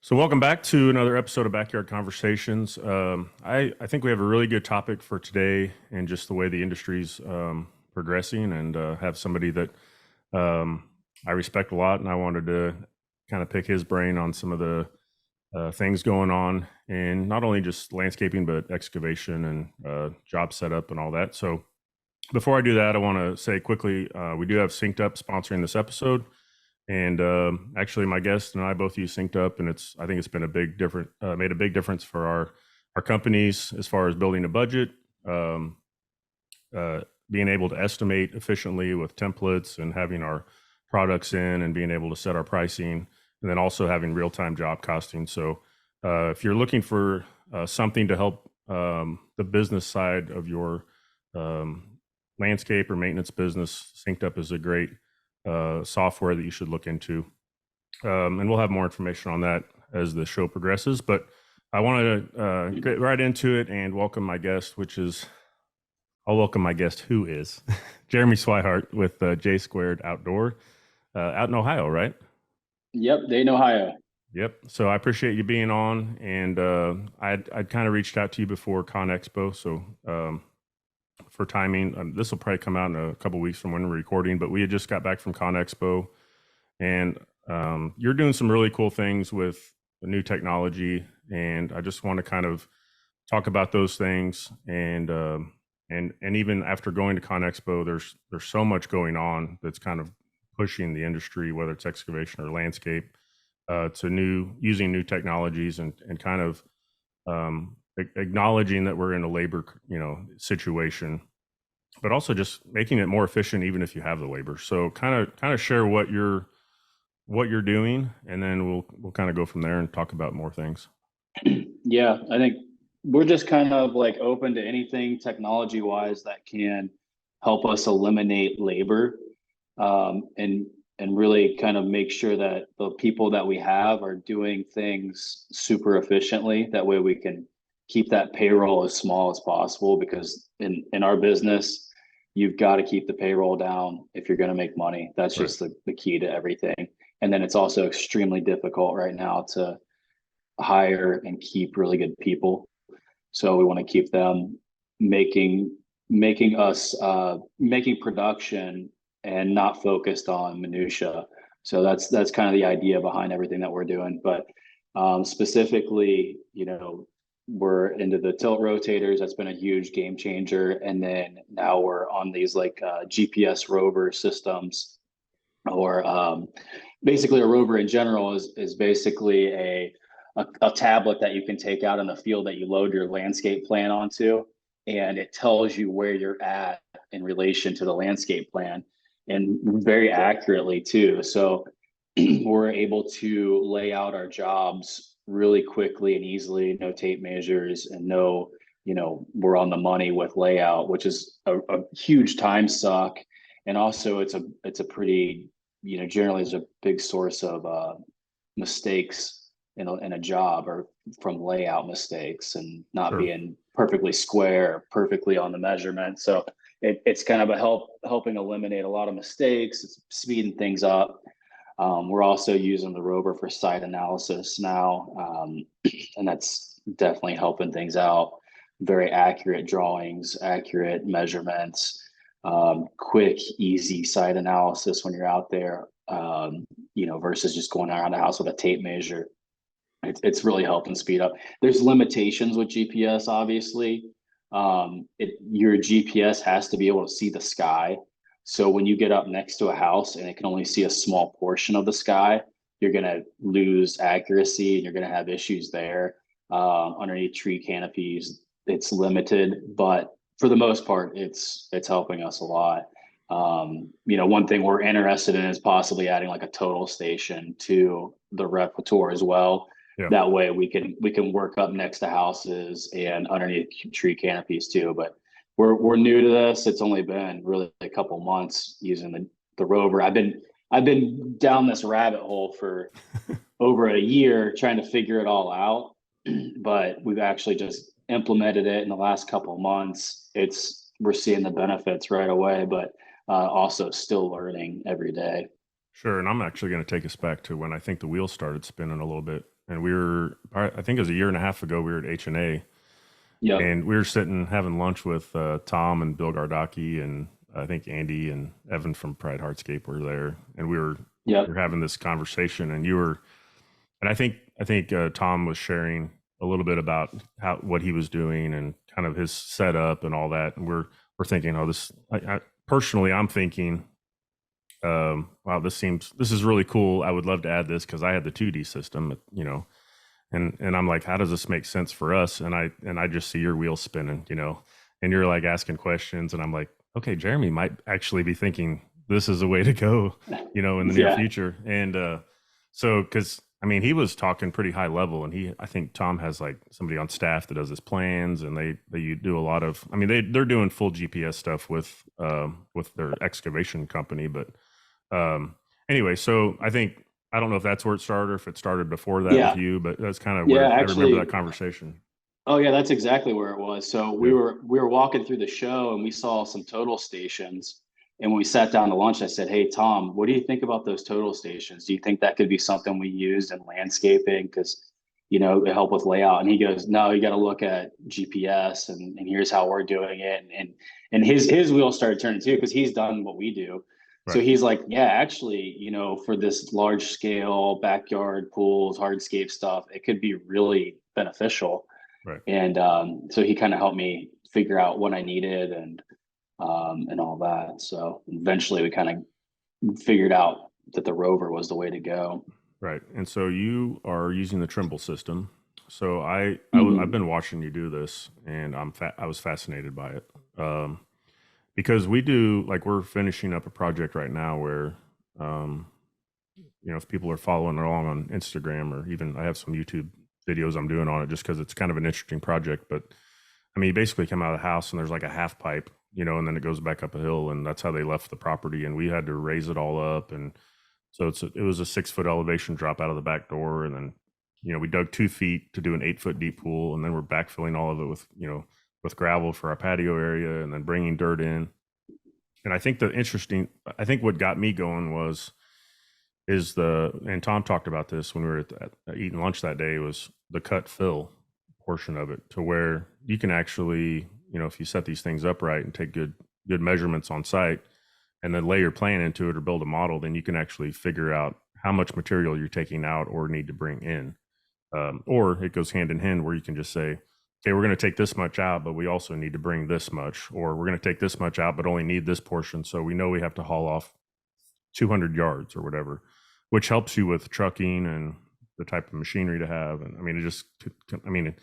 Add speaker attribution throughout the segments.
Speaker 1: So welcome back to another episode of Backyard Conversations. I think we have a really good topic for today and just the way the industry's progressing and have somebody that I respect a lot, and I wanted to kind of pick his brain on some of the things going on in not only just landscaping, but excavation and job setup and all that. So before I do that, I want to say quickly, we do have Synced Up sponsoring this episode. And actually, my guest and I both use Synced Up, and I think it's been made a big difference for our companies as far as building a budget, um, being able to estimate efficiently with templates, and having our products in, and being able to set our pricing, and then also having real time job costing. So, if you're looking for something to help the business side of your landscape or maintenance business, Synced Up is a great software that you should look into. And we'll have more information on that as the show progresses. But I want to get right into it and welcome my guest, I'll welcome my guest who is Jeremy Swihart with J Squared Outdoor out in Ohio, right?
Speaker 2: Yep, Dayton, Ohio.
Speaker 1: Yep. So I appreciate you being on. And I'd kind of reached out to you before ConExpo. So for timing, this will probably come out in a couple weeks from when we're recording, but we had just got back from ConExpo, and you're doing some really cool things with the new technology, and I just want to kind of talk about those things. And even after going to ConExpo, there's so much going on that's kind of pushing the industry, whether it's excavation or landscape, to using new technologies and kind of acknowledging that we're in a labor, situation, but also just making it more efficient, even if you have the labor. So kind of share what you're doing, and then we'll kind of go from there and talk about more things.
Speaker 2: Yeah, I think we're just kind of like open to anything technology wise that can help us eliminate labor, and really kind of make sure that the people that we have are doing things super efficiently. That way we can keep that payroll as small as possible, because in our business, you've got to keep the payroll down if you're going to make money. That's
Speaker 1: Right.
Speaker 2: just the key to everything. And then it's also extremely difficult right now to hire and keep really good people. So we want to keep them making making production and not focused on minutia. So that's kind of the idea behind everything that we're doing. But specifically, we're into the tilt rotators. That's been a huge game changer. And then now we're on these like GPS rover systems, or basically a rover in general is basically a tablet that you can take out in the field that you load your landscape plan onto, and it tells you where you're at in relation to the landscape plan, and very accurately too. So we're able to lay out our jobs really quickly and easily, no tape measures, and we're on the money with layout, which is a huge time suck. And also it's a pretty, generally is a big source of mistakes in a job, or from layout mistakes and not
Speaker 1: Sure.
Speaker 2: being perfectly square, perfectly on the measurement. So it's kind of helping eliminate a lot of mistakes. It's speeding things up. We're also using the rover for site analysis now, and that's definitely helping things out. Very accurate drawings, accurate measurements, quick, easy site analysis when you're out there, versus just going around the house with a tape measure. It's really helping speed up. There's limitations with GPS, obviously. Your GPS has to be able to see the sky. So when you get up next to a house and it can only see a small portion of the sky, you're going to lose accuracy and you're going to have issues there. Underneath tree canopies, it's limited, but for the most part, it's helping us a lot. One thing we're interested in is possibly adding like a total station to the repertoire as well.
Speaker 1: Yeah.
Speaker 2: That way we can work up next to houses and underneath tree canopies too. But we're new to this. It's only been really a couple months using the rover. I've been down this rabbit hole for over a year trying to figure it all out, but we've actually just implemented it in the last couple of months. We're seeing the benefits right away, but also still learning every day.
Speaker 1: Sure. And I'm actually going to take us back to when I think the wheels started spinning a little bit and I think it was a year and a half ago, we were at H&A,
Speaker 2: Yep.
Speaker 1: and we were sitting having lunch with Tom and Bill Gardocki, and I think Andy and Evan from Pride Hardscape were there, and
Speaker 2: Yep.
Speaker 1: we were having this conversation, and I think Tom was sharing a little bit about what he was doing and kind of his setup and all that, and we're thinking, oh, personally, I'm thinking, wow, this is really cool. I would love to add this because I had the 2D system, and I'm like, how does this make sense for us? And I just see your wheels spinning, and you're like asking questions, and I'm like, okay, Jeremy might actually be thinking this is a way to go, in the near future. And so, because I mean, he was talking pretty high level, and I think Tom has like somebody on staff that does his plans, and they do a lot of, I mean, they're doing full GPS stuff with their excavation company, but anyway, so I don't know if that's where it started or if it started before that with you, but that's kind of where I remember that conversation.
Speaker 2: Oh yeah, that's exactly where it was. So we
Speaker 1: Yeah.
Speaker 2: were walking through the show and we saw some total stations. And when we sat down to lunch, I said, "Hey Tom, what do you think about those total stations? Do you think that could be something we use in landscaping? Because it help with layout." And he goes, "No, you got to look at GPS and here's how we're doing it." And his wheels started turning too because he's done what we do. So
Speaker 1: Right.
Speaker 2: he's like, "Yeah, actually, for this large scale backyard pools, hardscape stuff, it could be really beneficial."
Speaker 1: Right.
Speaker 2: And so he kind of helped me figure out what I needed and all that. So eventually we kind of figured out that the rover was the way to go.
Speaker 1: Right. And so you are using the Trimble system. So I've
Speaker 2: Mhm.
Speaker 1: been watching you do this, and I was fascinated by it. Because we're finishing up a project right now where, um, if people are following along on Instagram, or even I have some YouTube videos I'm doing on it just because it's kind of an interesting project. But I mean, you basically come out of the house and there's like a half pipe, and then it goes back up a hill, and that's how they left the property. And we had to raise it all up. And so it was a 6 foot elevation drop out of the back door. And then, we dug 2 feet to do an 8 foot deep pool. And then we're backfilling all of it with gravel for our patio area, and then bringing dirt in. And I think what got me going and Tom talked about this when we were eating lunch that day, was the cut fill portion of it, to where you can actually, if you set these things up right and take good measurements on site, and then lay your plan into it or build a model, then you can actually figure out how much material you're taking out or need to bring in. Or it goes hand in hand where you can just say, okay, we're going to take this much out, but we also need to bring this much, or we're going to take this much out, but only need this portion. So we know we have to haul off 200 yards or whatever, which helps you with trucking and the type of machinery to have. And I mean,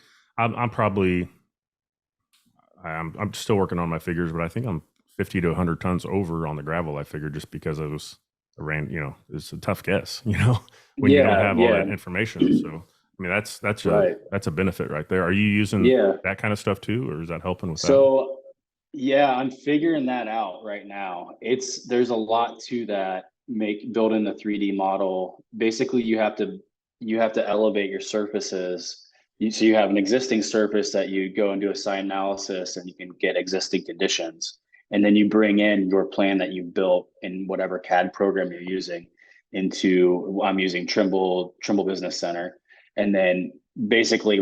Speaker 1: I'm still working on my figures, but I think I'm 50 to 100 tons over on the gravel. I figured, just because it's a tough guess, when you don't have all that information. So, I mean, that's a benefit right there. Are you using that kind of stuff too, or is that helping with that?
Speaker 2: So yeah, I'm figuring that out right now. There's a lot to that. Building the 3D model. Basically, you have to elevate your surfaces. So you have an existing surface that you go and do a site analysis, and you can get existing conditions, and then you bring in your plan that you built in whatever CAD program you're using I'm using Trimble Business Center, and then basically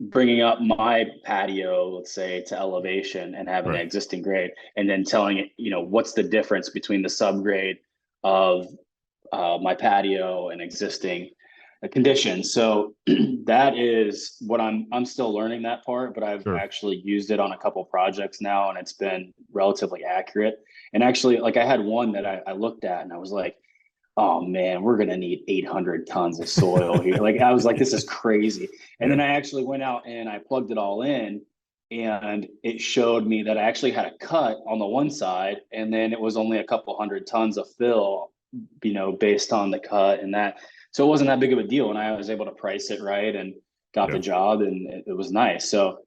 Speaker 2: bringing up my patio, let's say, to elevation and having the
Speaker 1: Right.
Speaker 2: existing grade, and then telling it, what's the difference between the subgrade of my patio and existing conditions. So that is what I'm still learning that part, but I've
Speaker 1: Sure.
Speaker 2: actually used it on a couple projects now, and it's been relatively accurate. And actually, like, I had one that I looked at and I was like, oh man, we're gonna need 800 tons of soil here. Like, I was like, this is crazy. And then
Speaker 1: Yeah.
Speaker 2: I actually went out and I plugged it all in, and it showed me that I actually had a cut on the one side, and then it was only a couple hundred tons of fill, based on the cut and that. So it wasn't that big of a deal, and I was able to price it right and got the
Speaker 1: Yeah.
Speaker 2: job, and it was nice. So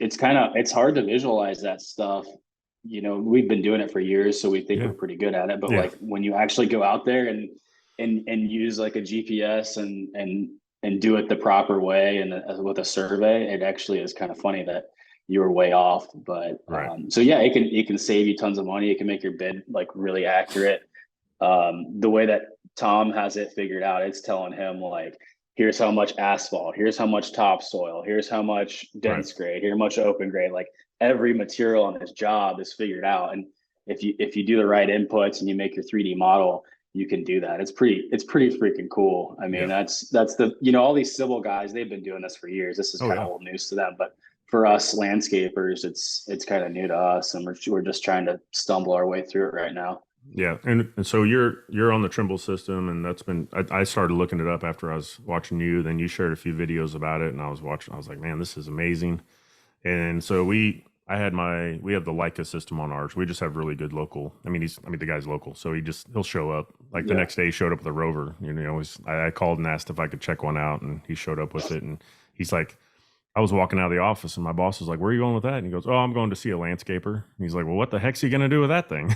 Speaker 2: it's hard to visualize that stuff. We've been doing it for years, so we think
Speaker 1: Yeah.
Speaker 2: we're pretty good at it. But
Speaker 1: Yeah.
Speaker 2: like, when you actually go out there and use like a GPS and do it the proper way, and with a survey, it actually is kind of funny that you were way off. But
Speaker 1: Right.
Speaker 2: so yeah, it can save you tons of money. It can make your bid like really accurate. The way that Tom has it figured out. It's telling him like, here's how much asphalt, here's how much topsoil, here's how much
Speaker 1: Right.
Speaker 2: dense grade, here's how much open grade. Like every material on his job is figured out. And if you do the right inputs and you make your 3D model, you can do that. It's pretty freaking cool. I mean,
Speaker 1: Yeah.
Speaker 2: that's the, all these civil guys, they've been doing this for years. This is
Speaker 1: Oh
Speaker 2: kind of
Speaker 1: yeah.
Speaker 2: old news to them, but for us landscapers, it's kind of new to us, and we're just trying to stumble our way through it right now.
Speaker 1: Yeah, and so you're on the Trimble system, and that's been I started looking it up after I was watching you. Then you shared a few videos about it, and I was watching. I was like, man, this is amazing. And so we have the Leica system on ours. We just have really good local. I mean, the guy's local, so he'll show up. Like the
Speaker 2: Yeah.
Speaker 1: next day, he showed up with a rover. I called and asked if I could check one out, and he showed up with it. And he's like, I was walking out of the office and my boss was like, "Where are you going with that?" And he goes, "Oh, I'm going to see a landscaper." And he's like, "Well, what the heck's he going to do with that thing?"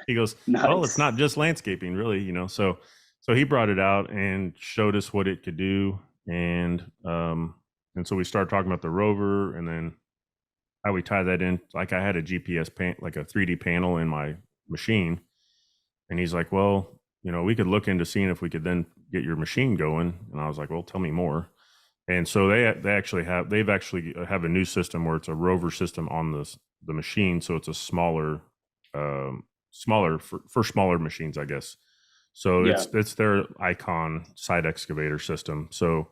Speaker 1: He goes, "Well, it's
Speaker 2: Nice.
Speaker 1: not just landscaping, really. So he brought it out and showed us what it could do, and so we started talking about the rover, and then how we tie that in. Like I had a GPS like a 3D panel in my machine, and he's like, "Well, we could look into seeing if we could then get your machine going." And I was like, "Well, tell me more." And so they've actually have a new system where it's a rover system on the machine, so it's a smaller for smaller machines, I guess. So
Speaker 2: Yeah.
Speaker 1: it's their Icon side excavator system. So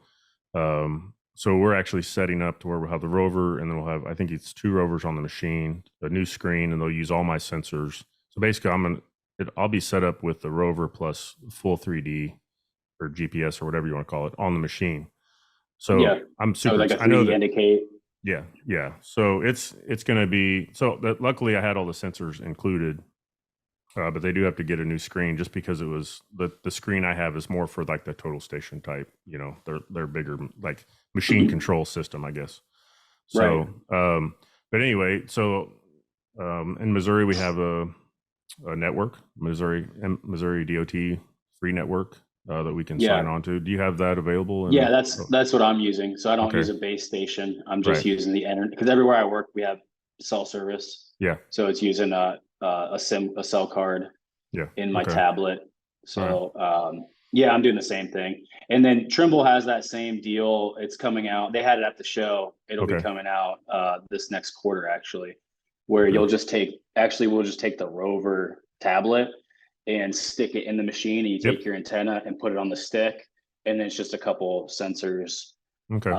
Speaker 1: we're actually setting up to where we'll have the rover, and then we'll have, I think it's 2 rovers on the machine, a new screen, and they'll use all my sensors. So basically, I'll be set up with the rover plus full 3D or GPS or whatever you want to call it on the machine. So
Speaker 2: Yeah.
Speaker 1: I'm
Speaker 2: Oh,
Speaker 1: super.
Speaker 2: like a
Speaker 1: I know
Speaker 2: 3D
Speaker 1: that.
Speaker 2: indicate.
Speaker 1: Yeah. So it's going to be so. That luckily, I had all the sensors included, but they do have to get a new screen just because it was the screen I have is more for like the total station type. They're bigger, like machine control system, I guess.
Speaker 2: Right.
Speaker 1: So, but anyway, so in Missouri we have a network, Missouri DOT free network that we can sign
Speaker 2: Yeah.
Speaker 1: on to. Do you have that available?
Speaker 2: Yeah,
Speaker 1: Oh,
Speaker 2: that's what I'm using. So I don't
Speaker 1: okay.
Speaker 2: use a base station. I'm just
Speaker 1: Right.
Speaker 2: using the internet because everywhere I work we have cell service.
Speaker 1: Yeah.
Speaker 2: So it's using a cell card
Speaker 1: Yeah.
Speaker 2: in my
Speaker 1: Okay.
Speaker 2: tablet.
Speaker 1: All right.
Speaker 2: So yeah, I'm doing the same thing. And then Trimble has that same deal. It's coming out. They had it at the show. It'll be
Speaker 1: Okay.
Speaker 2: coming out this next quarter actually, where
Speaker 1: Okay.
Speaker 2: we'll just take the rover tablet and stick it in the machine, and you
Speaker 1: Yep.
Speaker 2: take your antenna and put it on the stick, and then it's just a couple sensors.
Speaker 1: Okay.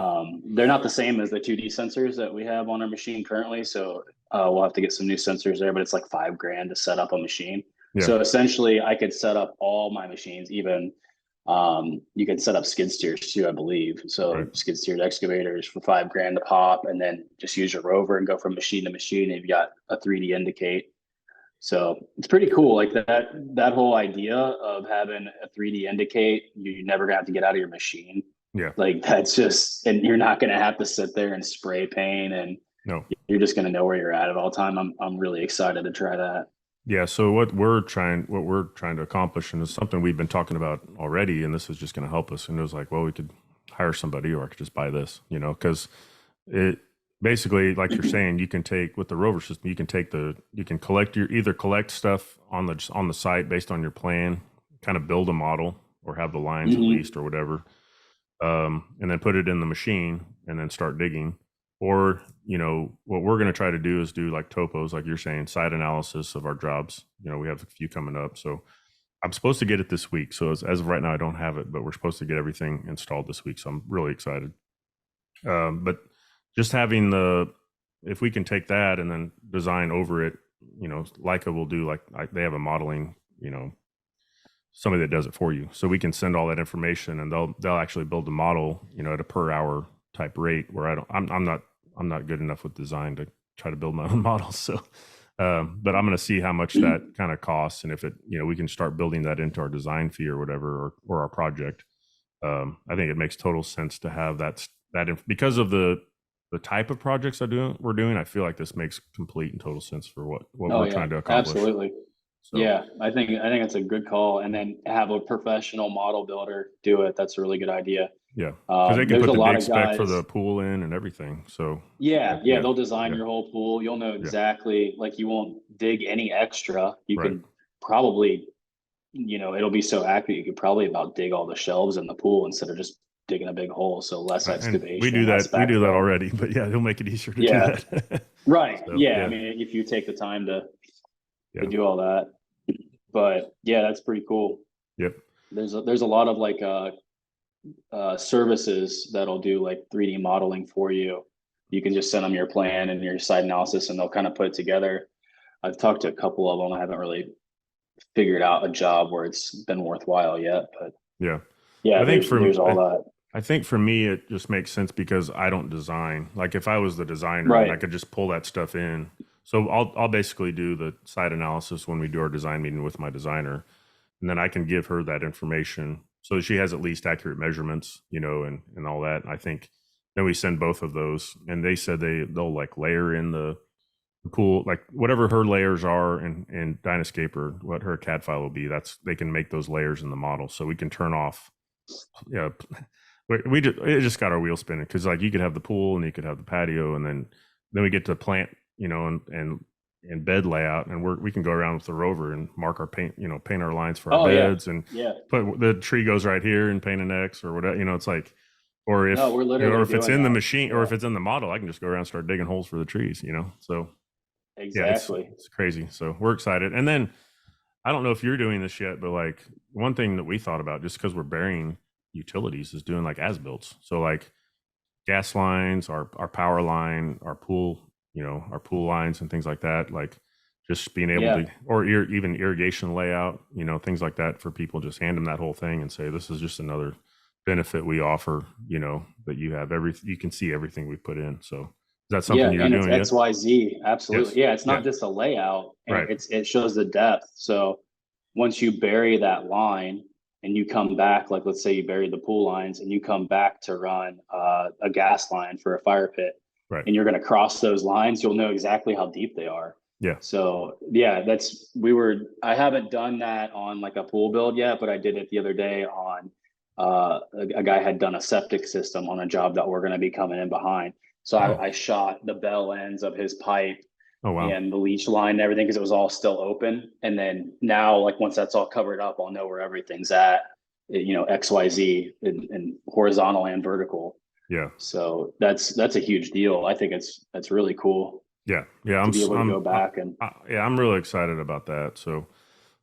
Speaker 2: They're not the same as the 2D sensors that we have on our machine currently, so we'll have to get some new sensors there, but it's like $5,000 to set up a machine.
Speaker 1: Yeah.
Speaker 2: So essentially I could set up all my machines, even you can set up skid steers too, I believe. So
Speaker 1: Right.
Speaker 2: skid steers, excavators for $5,000 to pop, and then just use your rover and go from machine to machine. And you've got a 3D indicate. So it's pretty cool. Like that whole idea of having a 3D indicate, you're never gonna have to get out of your machine.
Speaker 1: Yeah.
Speaker 2: Like that's just, and you're not gonna have to sit there and spray paint, and
Speaker 1: No.
Speaker 2: you're just gonna know where you're at all time. I'm really excited to try that.
Speaker 1: Yeah. So what we're trying to accomplish, and it's something we've been talking about already, and this is just going to help us. And it was like, well, we could hire somebody, or I could just buy this, because it basically, like you're saying, you can take with the rover system, you can collect stuff on the site based on your plan, kind of build a model or have the lines at least or whatever, and then put it in the machine and then start digging. Or, what we're going to try to do is do like topos, like you're saying, site analysis of our jobs. We have a few coming up. So I'm supposed to get it this week. So as of right now, I don't have it, but we're supposed to get everything installed this week. So I'm really excited. But just having if we can take that and then design over it, Leica will do they have a modeling, somebody that does it for you. So we can send all that information and they'll actually build the model, at a per hour type rate where I'm not good enough with design to try to build my own models. So, but I'm going to see how much that kind of costs. And if we can start building that into our design fee or whatever, or our project. I think it makes total sense to have that because of the type of projects we're doing. I feel like this makes complete and total sense for what we're trying to accomplish.
Speaker 2: Absolutely. So. Yeah, I think it's a good call, and then have a professional model builder do it. That's a really good idea.
Speaker 1: Yeah, because they can put the big spec
Speaker 2: guys
Speaker 1: for the pool in and everything. So
Speaker 2: yeah, they'll design your whole pool. You'll know exactly, like you won't dig any extra. You can probably, it'll be so accurate. You could probably about dig all the shelves in the pool instead of just digging a big hole. So less
Speaker 1: And we
Speaker 2: excavation,
Speaker 1: do
Speaker 2: less
Speaker 1: that. We do that
Speaker 2: backfill.
Speaker 1: already, but yeah, he'll make it easier to do
Speaker 2: Yeah.
Speaker 1: that.
Speaker 2: Right.
Speaker 1: So
Speaker 2: Yeah. I
Speaker 1: yeah,
Speaker 2: mean, if you take the time to
Speaker 1: yeah,
Speaker 2: do all that, but yeah, that's pretty cool.
Speaker 1: yep.
Speaker 2: There's a lot of like services that'll do like 3D modeling for you. You can just send them your plan and your site analysis, and they'll kind of put it together. I've talked to a couple of them. I haven't really figured out a job where it's been worthwhile yet, but
Speaker 1: Yeah.
Speaker 2: yeah,
Speaker 1: I think
Speaker 2: there's all that.
Speaker 1: I think for me it just makes sense because I don't design. Like if I was the designer and I
Speaker 2: Right.
Speaker 1: could just pull that stuff in. So I'll basically do the site analysis when we do our design meeting with my designer, and then I can give her that information so she has at least accurate measurements, and all that. And I think then we send both of those, and they said they'll like layer in the pool, like whatever her layers are in Dynascape or what her CAD file will be. That's they can make those layers in the model, so we can turn off. Yeah, we just it just got our wheel spinning because like you could have the pool and you could have the patio, and then we get to plant, and bed layout, and we can go around with the rover and mark our paint our lines for our
Speaker 2: Oh yeah.
Speaker 1: beds, and
Speaker 2: Yeah.
Speaker 1: put the tree goes right here and paint an X or whatever. It's like, or
Speaker 2: No,
Speaker 1: if
Speaker 2: we're
Speaker 1: or
Speaker 2: literally
Speaker 1: if it's
Speaker 2: doing
Speaker 1: in the
Speaker 2: that.
Speaker 1: machine or
Speaker 2: Yeah.
Speaker 1: if it's in the model, I can just go around and start digging holes for the trees. So yeah,
Speaker 2: Exactly.
Speaker 1: it's crazy. So we're excited. And then I don't know if you're doing this yet, but like one thing that we thought about just because we're burying utilities is doing like as builds. So like gas lines, our power line, our pool lines and things like that. Like just being able
Speaker 2: Yeah.
Speaker 1: to, or even irrigation layout, things like that for people. Just hand them that whole thing and say, this is just another benefit we offer. That you have you can see everything we put in. So is that
Speaker 2: Yeah,
Speaker 1: something you're
Speaker 2: and it's
Speaker 1: doing yet?
Speaker 2: XYZ.
Speaker 1: Yes.
Speaker 2: Absolutely. Yeah, it's
Speaker 1: Yeah.
Speaker 2: not just a layout, and
Speaker 1: Right.
Speaker 2: it shows the depth. So once you bury that line and you come back, like let's say you buried the pool lines and you come back to run a gas line for a fire pit,
Speaker 1: Right.
Speaker 2: and you're going to cross those lines, you'll know exactly how deep they are.
Speaker 1: Yeah.
Speaker 2: So yeah, I haven't done that on like a pool build yet, but I did it the other day on a guy had done a septic system on a job that we're going to be coming in behind. So
Speaker 1: Oh.
Speaker 2: I shot the bell ends of his pipe
Speaker 1: Oh wow.
Speaker 2: and the leach line and everything because it was all still open. And then now, like once that's all covered up, I'll know where everything's at, XYZ in horizontal and vertical.
Speaker 1: Yeah.
Speaker 2: So that's a huge deal. I think that's really cool
Speaker 1: Yeah. Yeah.
Speaker 2: to be able to go back and
Speaker 1: Yeah, I'm really excited about that. So,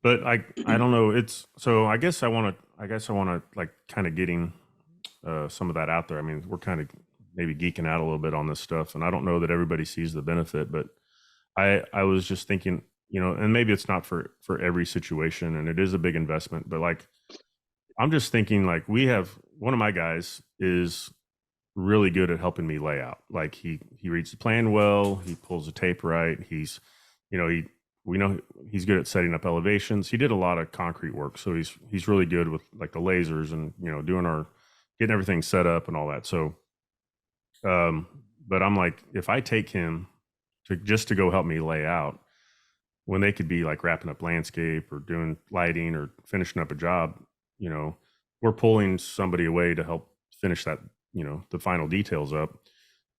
Speaker 1: but I don't know. It's so I guess I want to like kind of getting some of that out there. I mean, we're kind of maybe geeking out a little bit on this stuff, and I don't know that everybody sees the benefit, but I was just thinking, and maybe it's not for every situation, and it is a big investment, but like I'm just thinking like we have one of my guys is really good at helping me lay out. Like he reads the plan well, he pulls the tape right. We know he's good at setting up elevations. He did a lot of concrete work, so he's really good with like the lasers and getting everything set up and all that. So, but I'm like, if I take him to go help me lay out, when they could be like wrapping up landscape or doing lighting or finishing up a job, we're pulling somebody away to help finish that, the final details up.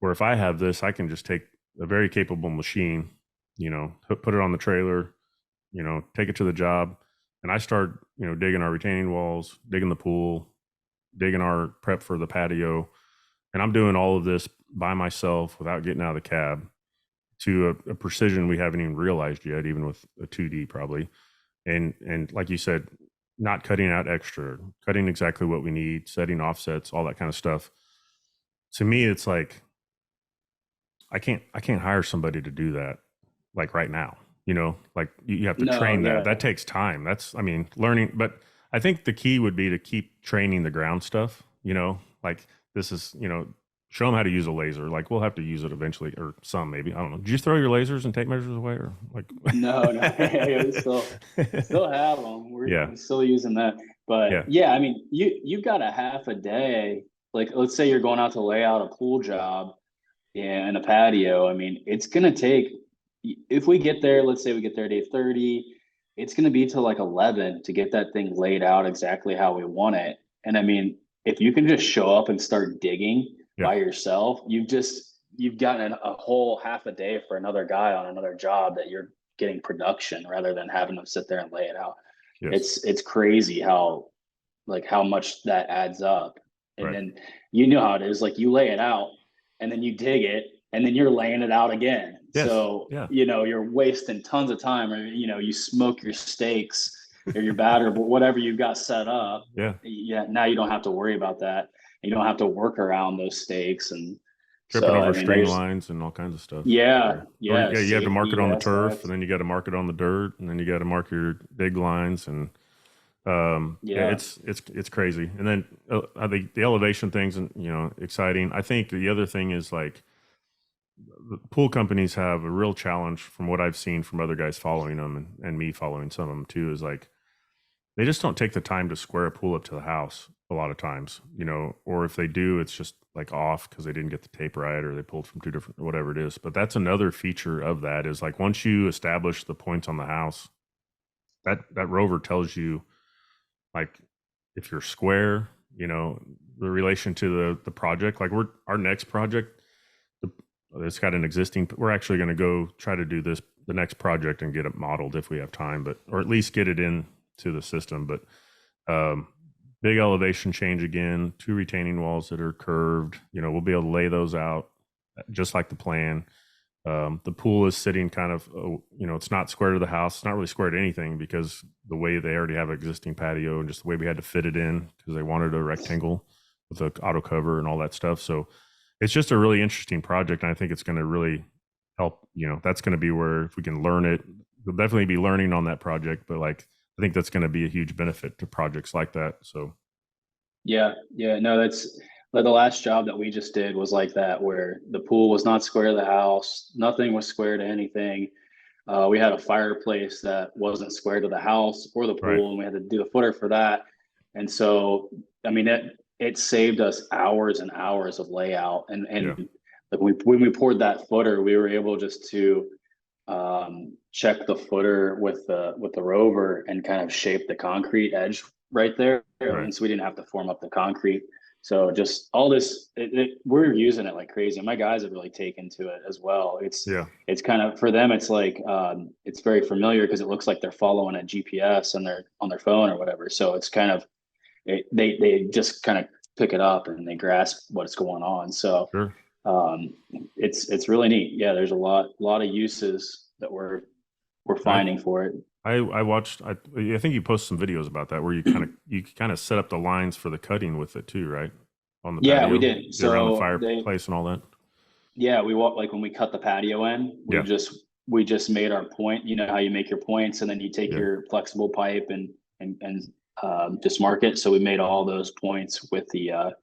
Speaker 1: Where if I have this, I can just take a very capable machine, put it on the trailer, take it to the job, and I start, digging our retaining walls, digging the pool, digging our prep for the patio, and I'm doing all of this by myself without getting out of the cab to a precision we haven't even realized yet, even with a 2D probably. And like you said, not cutting out extra, cutting exactly what we need, setting offsets, all that kind of stuff. To me, it's like I can't hire somebody to do that like right now. Like you have to
Speaker 2: no,
Speaker 1: train that.
Speaker 2: yeah,
Speaker 1: That takes time. That's learning. But I think the key would be to keep training the ground stuff. Like this is show them how to use a laser. Like we'll have to use it eventually, or some maybe. I don't know. Did you throw your lasers and tape measures away, or like?
Speaker 2: no, we still have them.
Speaker 1: Yeah.
Speaker 2: We're still using that. But
Speaker 1: Yeah.
Speaker 2: yeah, I mean, you've got a half a day. Like, let's say you're going out to lay out a pool job and a patio. I mean, it's gonna take. If we get there, let's say we get there at 8:30, it's gonna be till like 11 to get that thing laid out exactly how we want it. And I mean, if you can just show up and start digging
Speaker 1: Yeah.
Speaker 2: by yourself, you've gotten a whole half a day for another guy on another job that you're getting production rather than having them sit there and lay it out.
Speaker 1: Yes.
Speaker 2: It's crazy how much that adds up. And
Speaker 1: Right.
Speaker 2: then you know how it is, like you lay it out and then you dig it and then you're laying it out again.
Speaker 1: Yes.
Speaker 2: So,
Speaker 1: Yeah.
Speaker 2: you're wasting tons of time, or you smoke your steaks or your batter, but whatever you've got set up.
Speaker 1: Yeah.
Speaker 2: Yeah, now you don't have to worry about that. You don't have to work around those steaks. And
Speaker 1: Tripping
Speaker 2: so, I
Speaker 1: over
Speaker 2: mean,
Speaker 1: string
Speaker 2: there's,
Speaker 1: lines and all kinds of stuff.
Speaker 2: yeah,
Speaker 1: Or
Speaker 2: yeah,
Speaker 1: yeah, you have to mark it
Speaker 2: safety
Speaker 1: on the turf,
Speaker 2: aspects.
Speaker 1: and then you got to mark it on the dirt, and then you got to mark your dig lines, and yeah,
Speaker 2: Yeah.
Speaker 1: it's crazy. And then I think the elevation things, and exciting. I think the other thing is like the pool companies have a real challenge from what I've seen from other guys following them, and me following some of them too. Is like they just don't take the time to square a pool up to the house a lot of times, or if they do, it's just like off because they didn't get the tape right or they pulled from two different, whatever it is. But that's another feature of that is like once you establish the points on the house, that rover tells you like if you're square, the relation to the project. Like our next project, it's got an existing. We're actually going to go try to do the next project and get it modeled if we have time, or at least get it in to the system. But big elevation change again, 2 retaining walls that are curved. We'll be able to lay those out just like the plan. The pool is sitting kind of, it's not square to the house. It's not really square to anything because the way they already have an existing patio and just the way we had to fit it in because they wanted a rectangle with the auto cover and all that stuff. So it's just a really interesting project. And I think it's going to really help, that's going to be where if we can learn it, we'll definitely be learning on that project. But like, I think that's going to be a huge benefit to projects like that. So
Speaker 2: Yeah, yeah, no, that's like the last job that we just did was like that, where the pool was not square to the house, nothing was square to anything. We had a fireplace that wasn't square to the house or the
Speaker 1: right.
Speaker 2: pool, and we had to do the footer for that. And so, I mean, it saved us hours and hours of layout.
Speaker 1: Yeah.
Speaker 2: And like when we poured that footer, we were able just to check the footer with the rover and kind of shape the concrete edge right there,
Speaker 1: Right.
Speaker 2: and so we didn't have to form up the concrete. So just all this, we're using it like crazy. My guys have really taken to it as well.
Speaker 1: Yeah.
Speaker 2: It's kind of for them. It's like it's very familiar because it looks like they're following a GPS and they're on their phone or whatever. So it's kind of they just kind of pick it up and they grasp what's going on. So
Speaker 1: Sure.
Speaker 2: it's really neat. Yeah, there's a lot of uses that we're
Speaker 1: I
Speaker 2: finding for it.
Speaker 1: I watched. I think you post some videos about that where you kind of set up the lines for the cutting with it too, right? On the
Speaker 2: Yeah, we
Speaker 1: patio,
Speaker 2: did.
Speaker 1: around the
Speaker 2: So
Speaker 1: fireplace and all that.
Speaker 2: yeah, we walk like when we cut the patio in,
Speaker 1: Yeah.
Speaker 2: we just made our point. You know how you make your points, and then you take
Speaker 1: Yeah.
Speaker 2: your flexible pipe and just mark it. So we made all those points with the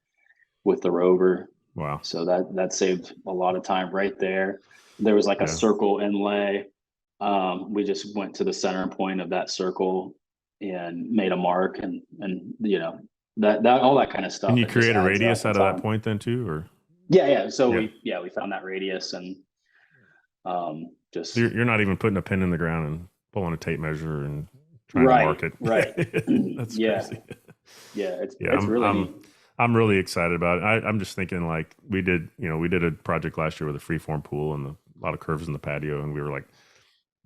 Speaker 2: rover.
Speaker 1: Wow.
Speaker 2: So that saved a lot of time right there. There was like a
Speaker 1: Yeah.
Speaker 2: circle inlay. We just went to the center point of that circle and made a mark, and that all that kind of
Speaker 1: Can
Speaker 2: stuff.
Speaker 1: you
Speaker 2: It just
Speaker 1: create a
Speaker 2: adds up
Speaker 1: radius
Speaker 2: a
Speaker 1: out of that
Speaker 2: ton.
Speaker 1: point then too, or
Speaker 2: Yeah. So
Speaker 1: yeah?
Speaker 2: we found that radius and
Speaker 1: So
Speaker 2: just
Speaker 1: you're not even putting a pin in the ground and pulling a tape measure and trying to
Speaker 2: right,
Speaker 1: mark it.
Speaker 2: right.
Speaker 1: That's
Speaker 2: Yeah,
Speaker 1: crazy.
Speaker 2: yeah.
Speaker 1: Yeah,
Speaker 2: It's really neat.
Speaker 1: I'm really excited about it. I'm just thinking like we did a project last year with a freeform pool and a lot of curves in the patio, and we were like,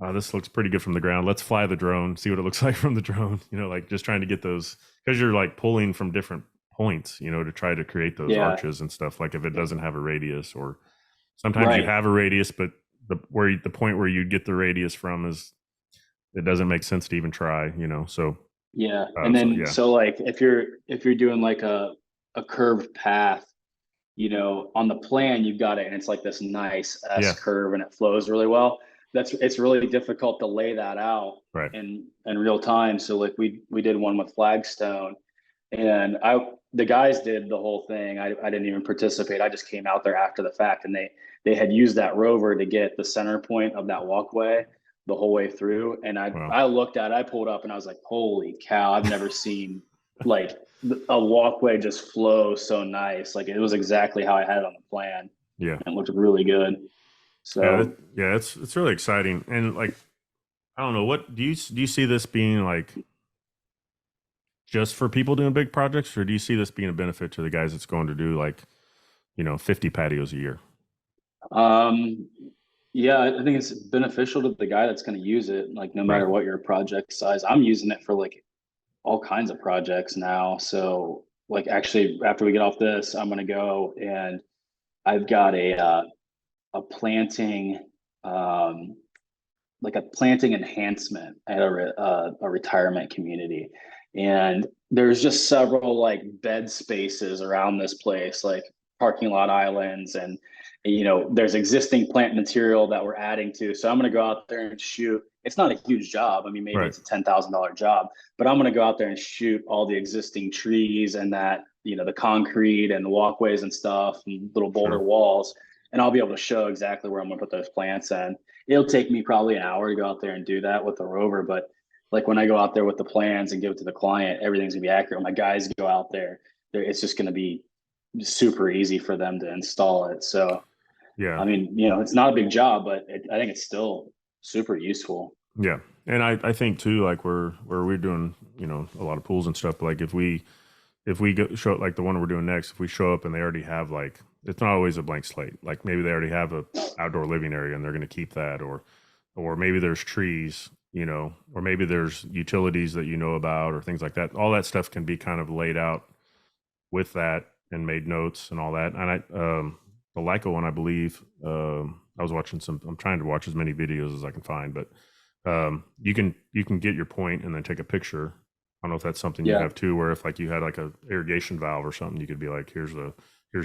Speaker 1: oh, this looks pretty good from the ground. Let's fly the drone, see what it looks like from the drone. Like just trying to get those because you're like pulling from different points, to try to create those
Speaker 2: Yeah,
Speaker 1: arches and stuff. Like if it doesn't have a radius, or sometimes you
Speaker 2: right.
Speaker 1: have a radius, but the point where you get the radius from is it doesn't make sense to even try. So
Speaker 2: Yeah. And
Speaker 1: so
Speaker 2: then
Speaker 1: yeah,
Speaker 2: so like if you're doing like a curved path, on the plan you've got it and it's like this nice S
Speaker 1: yeah,
Speaker 2: curve and it flows really well. It's really difficult to lay that out
Speaker 1: right,
Speaker 2: in real time. So like we did one with flagstone, and the guys did the whole thing. I didn't even participate. I just came out there after the fact, and they had used that rover to get the center point of that walkway the whole way through. And
Speaker 1: wow,
Speaker 2: I pulled up and I was like, holy cow, I've never seen like a walkway just flow so nice. Like it was exactly how I had it on the plan,
Speaker 1: yeah,
Speaker 2: and it looked really good. So
Speaker 1: yeah. It's really exciting, and like I don't know, what do you see this being like just for people doing big projects, or do you see this being a benefit to the guys that's going to do like 50 patios a year?
Speaker 2: um Yeah, I think it's beneficial to the guy that's going to use it. Like, no
Speaker 1: Right.
Speaker 2: matter what your project size, I'm using it for like all kinds of projects now. So, like, actually, after we get off this, I'm going to go and I've got a planting, um, like a planting enhancement at a retirement community, and there's just several like bed spaces around this place, like parking lot islands, and there's existing plant material that we're adding to. So I'm going to go out there and shoot. It's not a huge job. I mean, maybe
Speaker 1: Right.
Speaker 2: it's a $10,000 job, but I'm going to go out there and shoot all the existing trees and that, the concrete and the walkways and stuff and little boulder
Speaker 1: Sure.
Speaker 2: walls, and I'll be able to show exactly where I'm going to put those plants in. It'll take me probably an hour to go out there and do that with the rover, but like when I go out there with the plans and give it to the client, everything's gonna be accurate. When my guys go out there, it's just gonna be super easy for them to install it. So
Speaker 1: Yeah.
Speaker 2: I mean, it's not a big job, but I think it's still super useful.
Speaker 1: Yeah. And I think too, like where we're doing, a lot of pools and stuff, like if we go show like the one we're doing next, if we show up and they already have like, it's not always a blank slate. Like maybe they already have a outdoor living area and they're going to keep that, or maybe there's trees, or maybe there's utilities that about or things like that. All that stuff can be kind of laid out with that and made notes and all that. And the Leica one, I believe, I was watching I'm trying to watch as many videos as I can find, but you can get your point and then take a picture. I don't know if that's something you
Speaker 2: Yeah.
Speaker 1: have too, where if like you had like a irrigation valve or something, you could be like, here's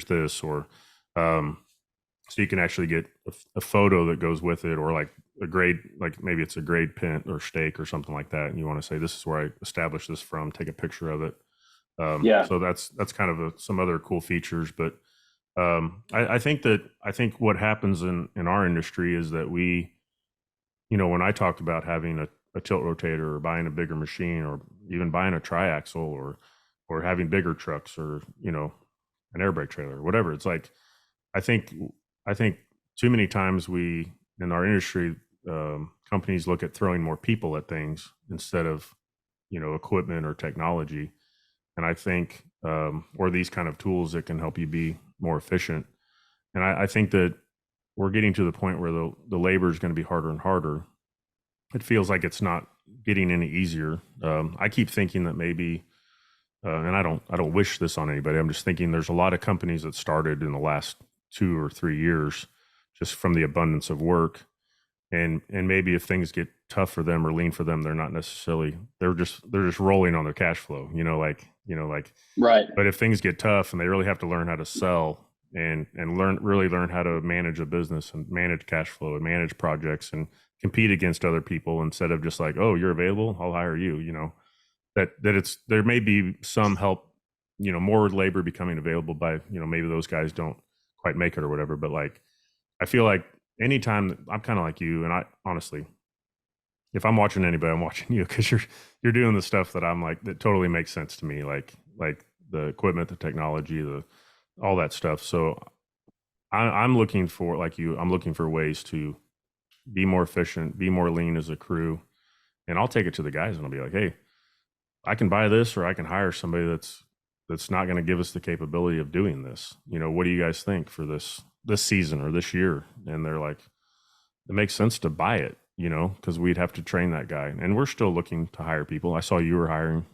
Speaker 1: this, or so you can actually get a photo that goes with it, or like a grade, like maybe it's a grade pin or stake or something like that, and you want to say this is where I established this from, take a picture of it.
Speaker 2: Yeah.
Speaker 1: So that's kind of some other cool features. But I think what happens in our industry is that we, when I talked about having a tilt rotator or buying a bigger machine or even buying a triaxle or having bigger trucks or, an air brake trailer or whatever, it's like, I think too many times we, in our industry, companies look at throwing more people at things instead of, equipment or technology. And I think, or these kind of tools that can help you be more efficient. And I think that we're getting to the point where the labor is going to be harder and harder. It feels like it's not getting any easier. I keep thinking that maybe, and I don't wish this on anybody. I'm just thinking there's a lot of companies that started in the last 2 or 3 years just from the abundance of work. And maybe if things get tough for them or lean for them, they're not necessarily, they're just rolling on their cash flow, like,
Speaker 2: Right.
Speaker 1: but if things get tough and they really have to learn how to sell and really learn how to manage a business and manage cash flow and manage projects and compete against other people instead of just like, oh, you're available, I'll hire you, that there may be some help, more labor becoming available by, maybe those guys don't quite make it or whatever. But like, I feel like anytime I'm kind of like you, and I honestly, if I'm watching anybody, I'm watching you because you're doing the stuff that I'm like, that totally makes sense to me. Like the equipment, the technology, all that stuff. So I'm looking for, like you, I'm looking for ways to be more efficient, be more lean as a crew. And I'll take it to the guys and I'll be like, hey, I can buy this, or I can hire somebody that's not going to give us the capability of doing this. What do you guys think for this season or this year? And they're like, it makes sense to buy it, because we'd have to train that guy. And we're still looking to hire people. I saw you were hiring,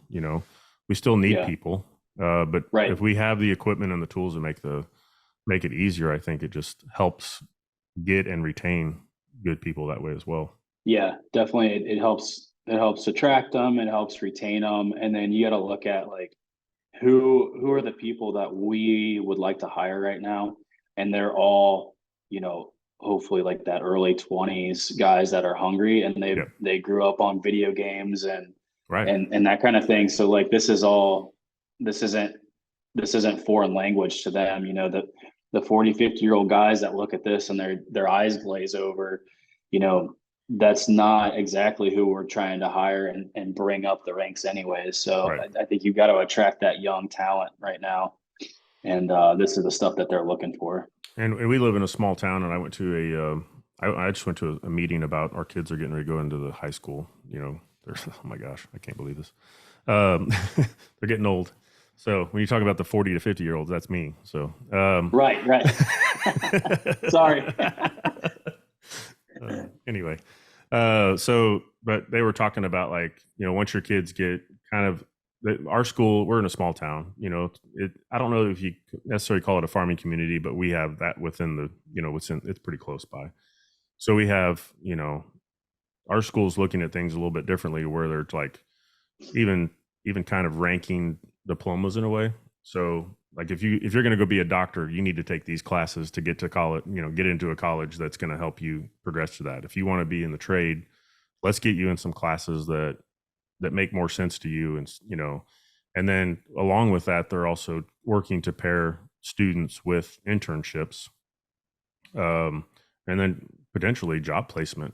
Speaker 1: we still need people. But
Speaker 2: Right.
Speaker 1: if we have the equipment and the tools to make it easier, I think it just helps get and retain good people that way as well.
Speaker 2: Yeah, definitely. It helps. It helps attract them. It helps retain them. And then you got to look at like who are the people that we would like to hire right now, and they're all, hopefully like that early 20s guys that are hungry, and they grew up on video games and
Speaker 1: Right.
Speaker 2: and that kind of thing. So like this isn't foreign language to them. The 40, 50-year-old guys that look at this and their eyes glaze over, that's not exactly who we're trying to hire and bring up the ranks anyways. So
Speaker 1: Right.
Speaker 2: I think you've got to attract that young talent right now. And this is the stuff that they're looking for.
Speaker 1: And we live in a small town, and I went to I just went to a meeting about our kids are getting ready to go into the high school. There's, oh my gosh, I can't believe this. They're getting old. So when you talk about the 40 to 50-year-olds, that's me. So
Speaker 2: Right. Sorry.
Speaker 1: Anyway, but they were talking about like, once your kids get kind of our school, we're in a small town, I don't know if you necessarily call it a farming community, but we have that within the, it's pretty close by. So we have, our school's looking at things a little bit differently where they're like even kind of ranking diplomas in a way. So like if you're going to go be a doctor, you need to take these classes to get to college, get into a college that's going to help you progress to that. If you want to be in the trade, let's get you in some classes that make more sense to you. And, and then along with that, they're also working to pair students with internships, and then potentially job placement,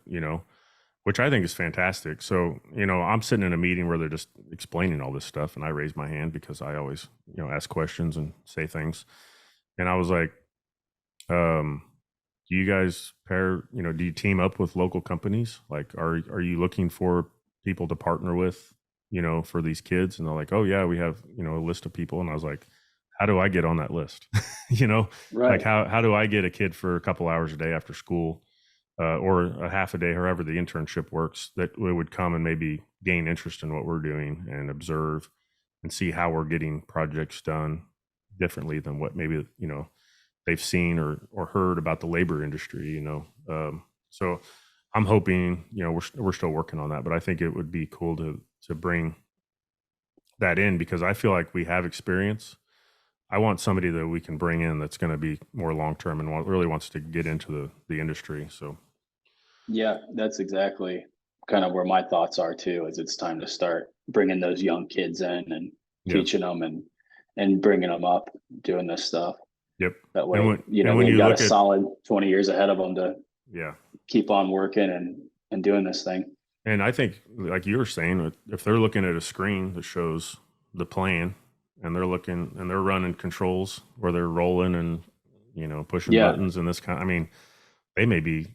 Speaker 1: which I think is fantastic. So, I'm sitting in a meeting where they're just explaining all this stuff, and I raise my hand because I always, ask questions and say things. And I was like, do you guys pair, do you team up with local companies? Like, are you looking for people to partner with, for these kids? And they're like, oh yeah, we have, a list of people. And I was like, how do I get on that list?
Speaker 2: Right.
Speaker 1: Like how do I get a kid for a couple hours a day after school, or a half a day, however the internship works, that would come and maybe gain interest in what we're doing and observe and see how we're getting projects done differently than what maybe, they've seen or heard about the labor industry, so I'm hoping, we're still working on that, but I think it would be cool to bring that in because I feel like we have experience. I want somebody that we can bring in that's going to be more long-term and really wants to get into the industry. So.
Speaker 2: Yeah, that's exactly kind of where my thoughts are too, is it's time to start bringing those young kids in and teaching them and bringing them up doing this stuff.
Speaker 1: Yep.
Speaker 2: That way,
Speaker 1: when
Speaker 2: they've
Speaker 1: you
Speaker 2: got
Speaker 1: look
Speaker 2: a solid 20 years ahead of them to keep on working and doing this thing.
Speaker 1: And I think, like you were saying, if they're looking at a screen that shows the plan and they're looking and they're running controls where they're rolling and, pushing buttons and this kind, I mean, they may be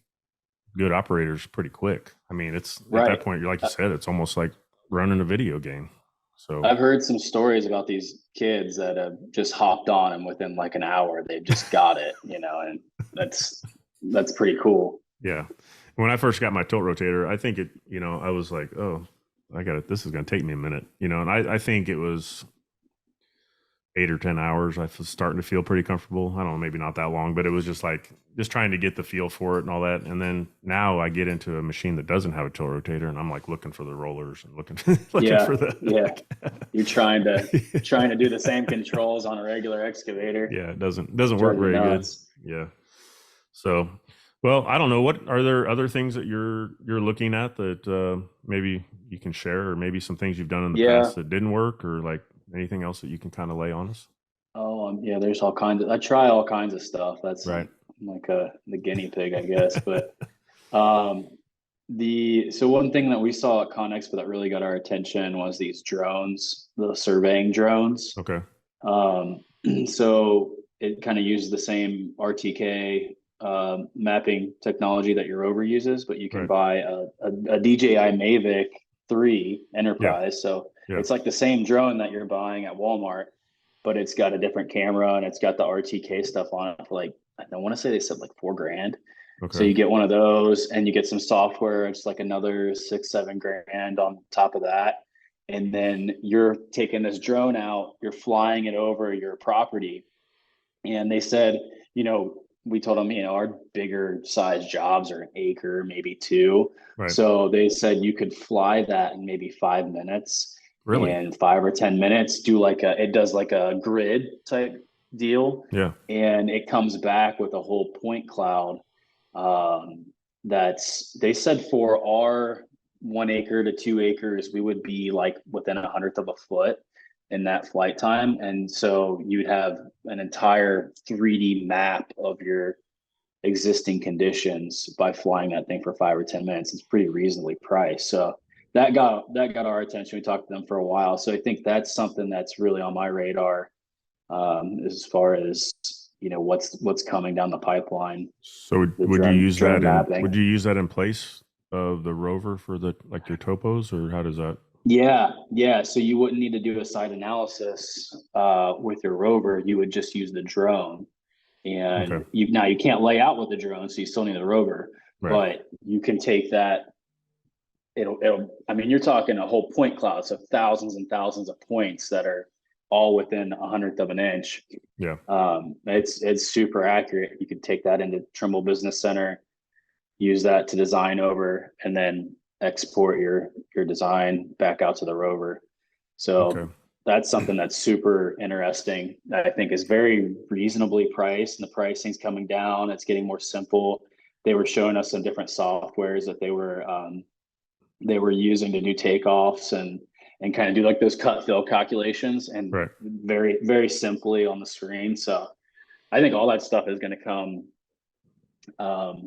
Speaker 1: good operators pretty quick. I mean, it's at that point, like you said, it's almost like running a video game. So
Speaker 2: I've heard some stories about these kids that have just hopped on and within like an hour, they've just got it, and that's pretty cool.
Speaker 1: Yeah. When I first got my tilt rotator, I think it, I was like, oh, this is going to take me a minute, and I think it was 8 or 10 hours. I was starting to feel pretty comfortable. I don't know, maybe not that long, but it was just like, just trying to get the feel for it and all that. And then now I get into a machine that doesn't have a tilt rotator and I'm like looking for the rollers and looking for
Speaker 2: the, You're trying to do the same controls on a regular excavator.
Speaker 1: Yeah. It doesn't work very good. Yeah. So, well, I don't know. What are there other things that you're looking at that maybe you can share, or maybe some things you've done in the past that didn't work, or like anything else that you can kind of lay on us?
Speaker 2: Oh, there's all kinds of, I try all kinds of stuff. That's
Speaker 1: right.
Speaker 2: Like the guinea pig, I guess. But so one thing that we saw at ConExpo that really got our attention was these drones, the surveying drones.
Speaker 1: Okay.
Speaker 2: So it kind of uses the same RTK mapping technology that your rover uses, but you can buy a DJI Mavic 3 Enterprise. So it's like the same drone that you're buying at Walmart, but it's got a different camera and it's got the RTK stuff on it for like, I want to say they said like $4,000. Okay. So you get one of those and you get some software. It's like another $6,000-7,000 on top of that. And then you're taking this drone out, you're flying it over your property. And they said, we told them, our bigger size jobs are an acre, maybe 2. Right. So they said you could fly that in maybe 5 minutes. Really? And 5 or 10 minutes, it does like a grid type deal. Yeah. And it comes back with a whole point cloud. They said for our 1 acre to 2 acres, we would be like within 1/100th of a foot in that flight time. And so you'd have an entire 3D map of your existing conditions by flying that thing for 5 or 10 minutes. It's pretty reasonably priced. So that got our attention. We talked to them for a while. So I think that's something that's really on my radar, as far as, what's coming down the pipeline.
Speaker 1: So would you use that in place of the rover for your topos, or how does that?
Speaker 2: Yeah. So you wouldn't need to do a site analysis with your rover. You would just use the drone, and you can't lay out with the drone, so you still need a rover.
Speaker 1: Right.
Speaker 2: but you can take that. I mean, you're talking a whole point cloud, so thousands and thousands of points that are all within 1/100th of an inch.
Speaker 1: Yeah.
Speaker 2: It's super accurate. You can take that into Trimble Business Center, use that to design over, and then export your design back out to the rover. So
Speaker 1: Okay.
Speaker 2: that's something that's super interesting. I think is very reasonably priced, and the pricing's coming down. It's getting more simple. They were showing us some different softwares that they were using to do takeoffs and kind of do like those cut fill calculations, and
Speaker 1: Right.
Speaker 2: very, very simply on the screen. So I think all that stuff is going to come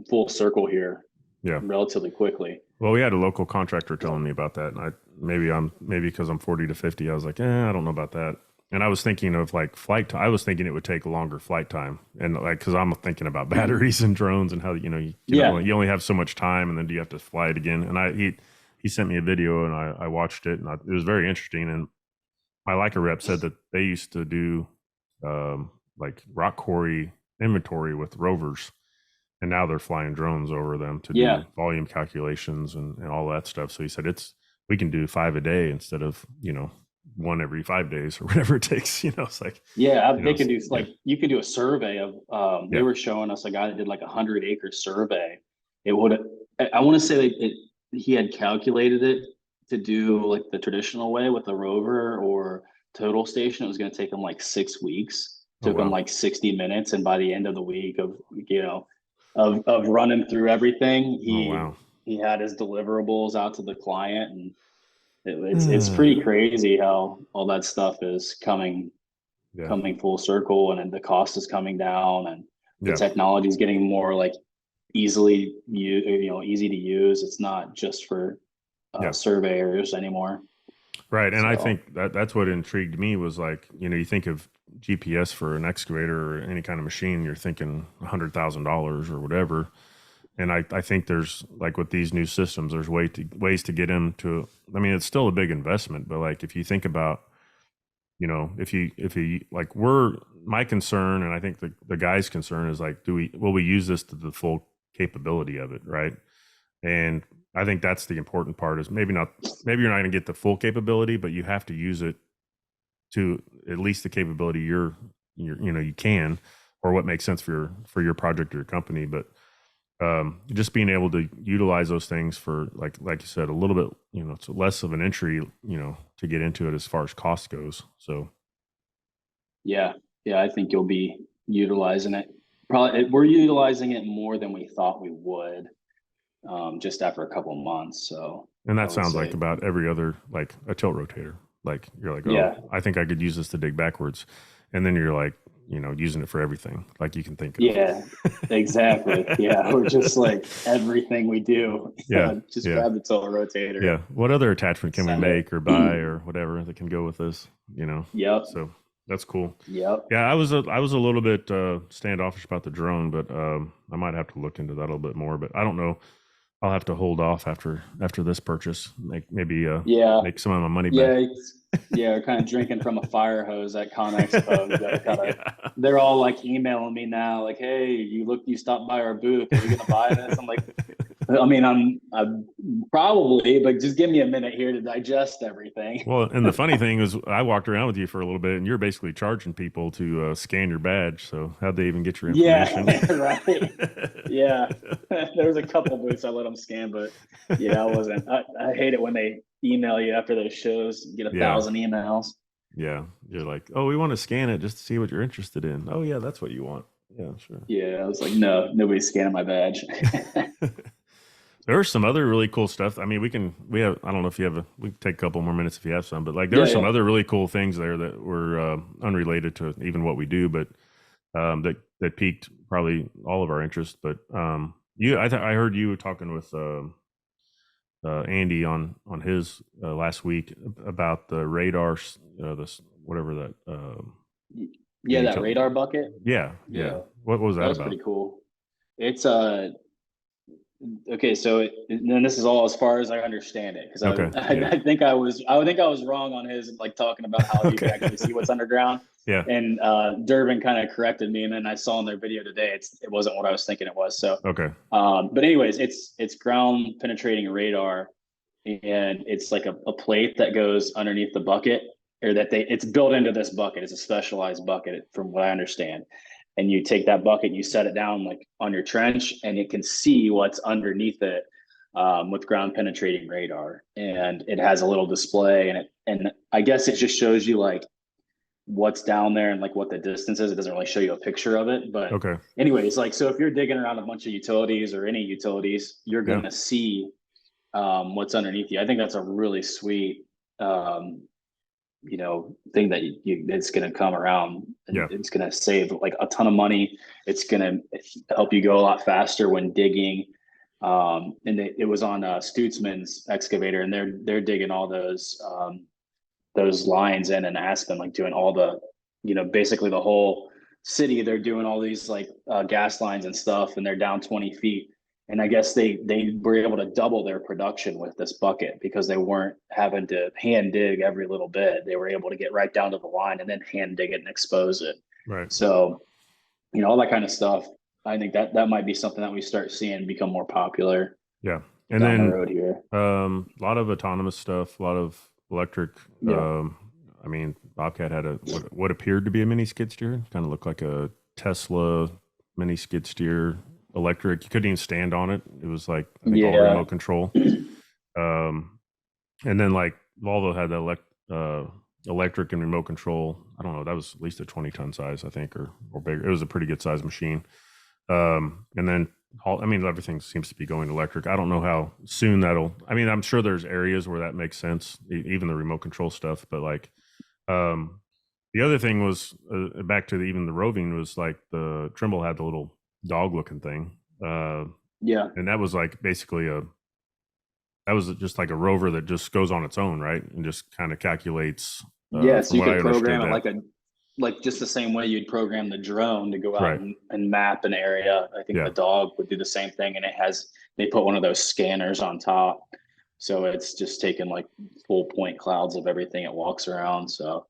Speaker 2: full circle here
Speaker 1: Yeah.
Speaker 2: relatively quickly.
Speaker 1: Well, we had a local contractor telling me about that, and maybe because I'm 40 to 50, I was like, I don't know about that. And I was thinking of like flight time. I was thinking it would take a longer flight time, and like because I'm thinking about batteries and drones and how you only have so much time, and then do you have to fly it again? And he sent me a video, and I watched it, and it was very interesting. And my Leica rep said that they used to do like rock quarry inventory with rovers, and now they're flying drones over them to do volume calculations and all that stuff. So he said we can do 5 a day instead of one every 5 days or whatever it takes. It's like
Speaker 2: they can do like you can do a survey of they were showing us a guy that did like 100-acre survey. It would I want to say he had calculated it to do like the traditional way with a rover or total station. It was going to take him like 6 weeks. Took him like 60 minutes, and by the end of the week of running through everything, he had his deliverables out to the client, and it's pretty crazy how all that stuff is coming full circle, and the cost is coming down, and the technology is getting more like easy to use. It's not just for surveyors anymore.
Speaker 1: Right. And I think that's what intrigued me was like, you think of GPS for an excavator or any kind of machine, you're thinking $100,000 or whatever. And I think there's like with these new systems, there's ways to get them to, I mean, it's still a big investment, but like if you think about, if you like my concern, and I think the guy's concern is like, will we use this to the full capability of it? Right. And I think that's the important part is maybe you're not going to get the full capability, but you have to use it to at least the capability you can, or what makes sense for your project or your company. But just being able to utilize those things for like you said, a little bit, it's less of an entry, to get into it as far as cost goes. So.
Speaker 2: Yeah. I think you'll be utilizing it. Probably we're utilizing it more than we thought we would. Just after a couple of months. So,
Speaker 1: and that sounds like about every other, like a tilt rotator, like you're like, I think I could use this to dig backwards. And then you're like, using it for everything, like you can think of.
Speaker 2: Yeah, exactly. We're just like everything we do. Grab the tilt rotator.
Speaker 1: Yeah. What other attachment can we make or buy or whatever that can go with this,
Speaker 2: Yep.
Speaker 1: So that's cool.
Speaker 2: Yep.
Speaker 1: Yeah. I was a little bit standoffish about the drone, but I might have to look into that a little bit more, but I don't know. I'll have to hold off after this purchase. Make some of my money back.
Speaker 2: We're kind of drinking from a fire hose at ConExpo. They're all like emailing me now, like, "Hey, you stopped by our booth. Are you gonna buy this?" I'm like, I mean, I'm probably, but just give me a minute here to digest everything.
Speaker 1: Well, and the funny thing is, I walked around with you for a little bit, and you're basically charging people to scan your badge. So how'd they even get your information?
Speaker 2: Yeah, right. Yeah, there was a couple booths I let them scan, but I wasn't. I hate it when they email you after those shows, get 1,000 emails.
Speaker 1: Yeah, you're like, oh, we want to scan it just to see what you're interested in. Oh, yeah, that's what you want. Yeah, sure.
Speaker 2: Yeah, I was like, no, nobody's scanning my badge.
Speaker 1: There's some other really cool stuff. I mean, we have, I don't know if you have we can take a couple more minutes if you have some, but like there are some other really cool things there that were unrelated to even what we do, but that piqued probably all of our interest. But I heard you talking with Andy on his last week about the radar, this whatever that.
Speaker 2: That radar bucket.
Speaker 1: Yeah. What was that about?
Speaker 2: That was pretty cool. It's okay. So then this is all as far as I understand it, because I think I was wrong on his like talking about how you can actually see what's underground.
Speaker 1: Yeah.
Speaker 2: And Durbin kind of corrected me, and then I saw in their video today it wasn't what I was thinking it was. So,
Speaker 1: Okay.
Speaker 2: but anyways, it's ground penetrating radar, and it's like a plate that goes underneath the bucket, or it's built into this bucket. It's a specialized bucket, from what I understand. And you take that bucket and you set it down like on your trench, and it can see what's underneath it with ground penetrating radar. And it has a little display, and I guess it just shows you like what's down there and like what the distance is. It doesn't really show you a picture of it, but
Speaker 1: Okay.
Speaker 2: anyways, like, so if you're digging around a bunch of utilities or any utilities, you're going to see what's underneath you. I think that's a really sweet thing that it's going to come around, and it's going to save like a ton of money. It's going to help you go a lot faster when digging. And it was on Stutzman's excavator, and they're digging all those lines in Aspen, like doing all the, basically the whole city. They're doing all these like gas lines and stuff, and they're down 20 feet. And I guess they were able to double their production with this bucket because they weren't having to hand dig every little bit. They were able to get right down to the line and then hand dig it and expose it.
Speaker 1: Right.
Speaker 2: So, all that kind of stuff. I think that might be something that we start seeing become more popular.
Speaker 1: Yeah. And
Speaker 2: down
Speaker 1: then
Speaker 2: the road here.
Speaker 1: A lot of autonomous stuff, a lot of electric.
Speaker 2: Yeah.
Speaker 1: I mean, Bobcat had what appeared to be a mini skid steer. Kind of looked like a Tesla mini skid steer, electric. You couldn't even stand on it. It was like, I think, all remote control. And then like Volvo had the electric and remote control. I don't know. That was at least a 20-ton size, I think, or bigger. It was a pretty good size machine. And then everything seems to be going electric. I don't know how soon I'm sure there's areas where that makes sense, even the remote control stuff. But like, the other thing was back to even the roving was like the Trimble had the little dog looking thing. And that was like basically that was just like a rover that just goes on its own, right? And just kind of calculates.
Speaker 2: So you could program it like just the same way you'd program the drone to go out and map an area. I think the dog would do the same thing, and they put one of those scanners on top, so it's just taking like full point clouds of everything it walks around. So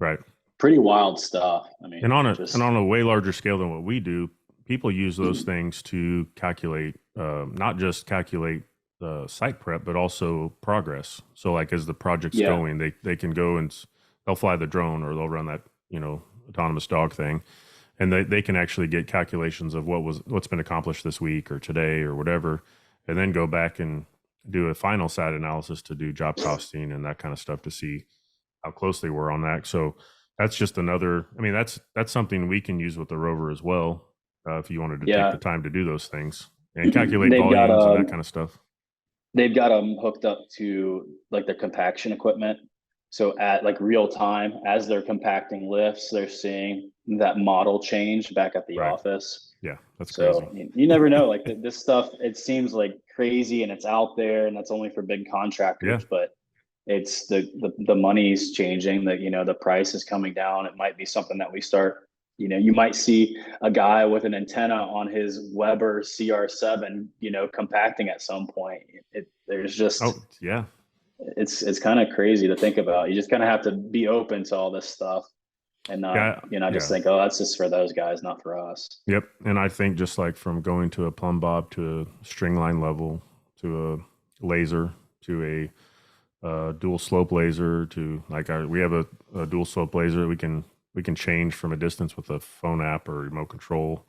Speaker 2: pretty wild stuff. I mean, and
Speaker 1: on a way larger scale than what we do, people use those things to calculate, not just calculate site prep, but also progress. So like as the project's going, they can go and they'll fly the drone, or they'll run that autonomous dog thing, and they can actually get calculations of what's been accomplished this week or today or whatever, and then go back and do a final site analysis to do job costing and that kind of stuff to see how close they were on that. So that's just another. I mean, that's something we can use with the rover as well, if you wanted to take the time to do those things and calculate volumes and that kind of stuff.
Speaker 2: They've got them hooked up to like their compaction equipment. So at like real time, as they're compacting lifts, they're seeing that model change back at the office.
Speaker 1: Yeah, that's crazy.
Speaker 2: So you never know. Like this stuff, it seems like crazy and it's out there, and that's only for big contractors. But it's the money's changing. That the price is coming down. It might be something that we start. You might see a guy with an antenna on his Weber CR7, compacting at some point. There's just it's kind of crazy to think about. You just kind of have to be open to all this stuff, and just think, oh, that's just for those guys, not for us.
Speaker 1: Yep. And I think just like from going to a plumb bob to a string line level to a laser to a dual slope laser to like we have a dual slope laser we can change from a distance with a phone app or remote control.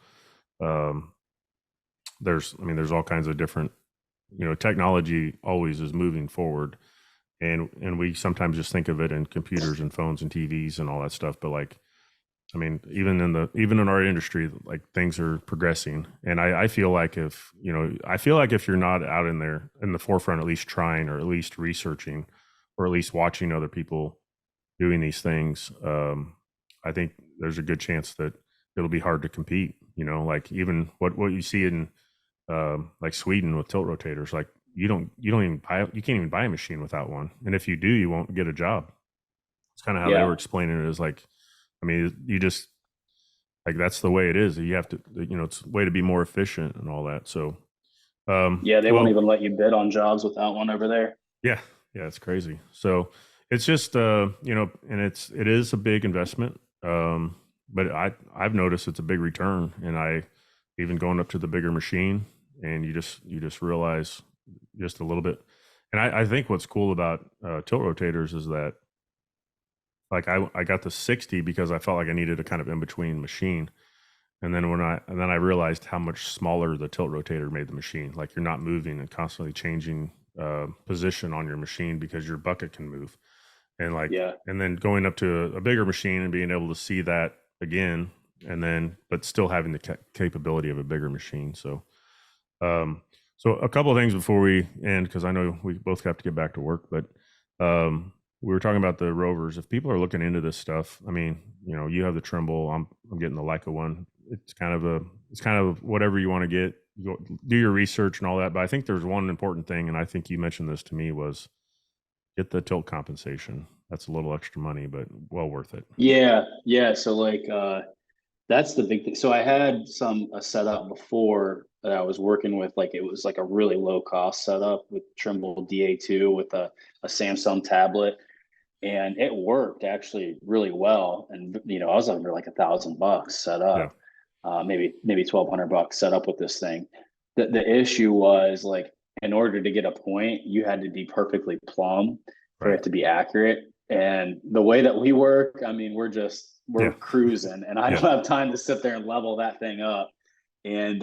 Speaker 1: There's all kinds of different, technology always is moving forward, and we sometimes just think of it in computers and phones and TVs and all that stuff. But like, even in our industry, like things are progressing. And I feel like if you're not out in there in the forefront, at least trying, or at least researching, or at least watching other people doing these things, I think there's a good chance that it'll be hard to compete. Like even what you see in like Sweden with tilt rotators, like you can't even buy a machine without one, and if you do, you won't get a job. It's kind of how they were explaining it. Is like, you just like that's the way it is. You have to, it's a way to be more efficient and all that. So
Speaker 2: they won't even let you bid on jobs without one over there.
Speaker 1: Yeah, it's crazy. So it's just and it is a big investment. but I've noticed it's a big return, and I even going up to the bigger machine, and you just realize just a little bit. And I think what's cool about tilt rotators is that like I got the 60 because I felt like I needed a kind of in between machine. And then I realized how much smaller the tilt rotator made the machine. Like you're not moving and constantly changing position on your machine because your bucket can move. And like
Speaker 2: Yeah.
Speaker 1: and then going up to a bigger machine and being able to see that again, and then but still having the capability of a bigger machine. Um, so a couple of things before we end, because I know we both have to get back to work, but we were talking about the rovers. If people are looking into this stuff, I mean, you know, you have the Trimble. I'm getting the Leica one. It's kind of whatever you want to get. You go, do your research and all that. But I think there's one important thing, and I think you mentioned this to me, was get the tilt compensation. That's a little extra money, but well worth it.
Speaker 2: Yeah. Yeah. So like that's the big thing. So I had a setup before that I was working with, like it was like a really low cost setup with Trimble DA2 with a Samsung tablet. And it worked actually really well. And you know, I was under like $1,000 set
Speaker 1: Yeah.
Speaker 2: up, maybe $1,200 set up with this thing. The issue was like, in order to get a point, you had to be perfectly plumb for
Speaker 1: Right.
Speaker 2: it to be accurate. And the way that we work, I mean, we're
Speaker 1: Yeah.
Speaker 2: cruising, and I
Speaker 1: Yeah.
Speaker 2: don't have time to sit there and level that thing up. And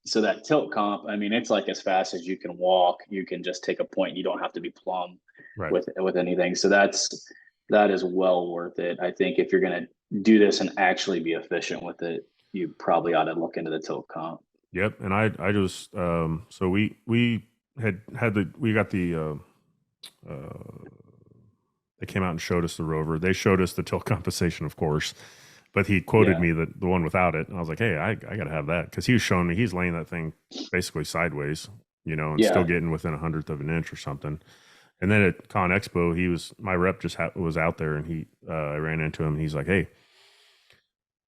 Speaker 2: so that tilt comp, I mean, it's like as fast as you can walk, you can just take a point. You don't have to be plumb
Speaker 1: Right.
Speaker 2: with anything. So that is well worth it. I think if you're going to do this and actually be efficient with it, you probably ought to look into the tilt comp.
Speaker 1: Yep. And I just so we we got the they came out and showed us the rover. They showed us the tilt compensation, of course, but he quoted
Speaker 2: Yeah.
Speaker 1: me the one without it, and I was like, hey, I got to have that, because he was showing me he's laying that thing basically sideways, you know, and still
Speaker 2: Yeah.
Speaker 1: getting within 100th of an inch or something. And then at ConExpo, my rep just was out there, and I ran into him, and he's like, hey,